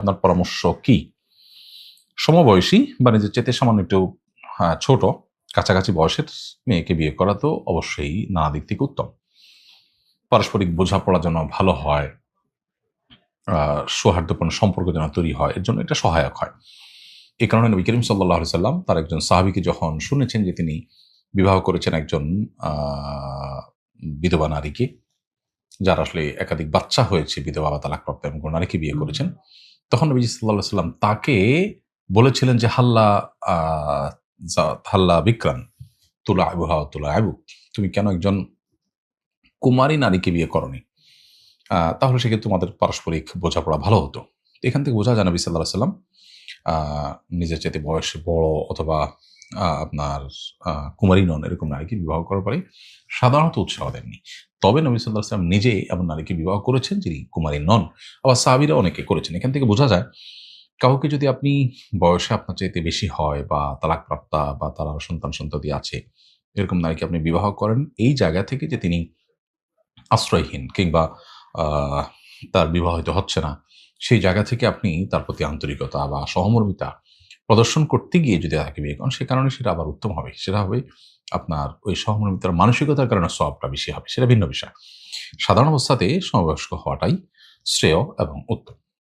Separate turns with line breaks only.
আপনার পরামর্শ কি? সমবয়সী বা নিজের চাইতে সামান্য একটু ছোট, কাছাকাছি বয়সের মেয়েকে বিয়ে করা তো অবশ্যই নানা দিক থেকে উত্তম। পারস্পরিক বোঝাপড়া যেন ভালো হয়, সৌহার্দ্যপূর্ণ সম্পর্ক যেন তৈরি হয়, এর জন্য এটা সহায়ক হয়। এ কারণে নবী করিম সাল্লাল্লাহু আলাইহি সাল্লাম তার একজন সাহাবীকে যখন শুনেছেন যে তিনি বিবাহ করেছেন একজন আ বিধবা নারীকে, যার আসলে একাধিক বাচ্চা হয়েছে, বিধবা বা তালাকপ্রাপ্ত এমন কোন নারীকে বিয়ে করেছেন। তখন নবীজি সাল্লাল্লাহু আলাইহি সাল্লাম তাকে বলেছিলেন যে, আ হাল্লা বিকরান তুলাইবুহা ওয়া তুলাইবুক। তুমি কেন একজন কুমারী নারীকে বিয়ে করোনি? তাহলে সেক্ষেত্রে তোমাদের পারস্পরিক বোঝাপড়া ভালো হতো। এখান থেকে বোঝা যায় নবী সাল্লাল্লাহু আলাইহি সাল্লাম আ নিজের চাইতে বয়সে বড় অথবা আপনার কুমারী নন এরকম নারীকে বিবাহ করার পরে সাধারণত উৎসাহ দেননি। তবে নবী সাল্লাল্লাহু আলাইহি সাল্লাম নিজেই এমন নারীকে বিবাহ করেছেন যিনি কুমারী নন। আবার সাহাবীরা অনেকে করেছেন। এখান থেকে বোঝা যায় কাউকে যদি আপনি বয়সে আপনার চাইতে বেশি হয় বা তালাকপ্রাপ্তা বা তার আরো সন্তান-সন্ততি আছে, এরকম নারীকে আপনি বিবাহ করেন এই জায়গা থেকে যে তিনি আশ্রয়হীন কিংবা আ তার বিবাহ হয়তো হচ্ছে না। সেই জায়গা থেকে আপনি তার প্রতি আন্তরিকতা বা সহমর্মিতা প্রদর্শন করতে গিয়ে যদি তাকে বিয়ে করেন, সে কারণে সেটা আবার উত্তম হবে। সেটা হবে আপনার ওই সহমর্মিতার মানসিকতার কারণে সওয়াবটা বেশি হবে। সেটা ভিন্ন বিষয়। সাধারণ অবস্থাতে সমবয়স্ক হওয়াটাই শ্রেয় এবং উত্তম।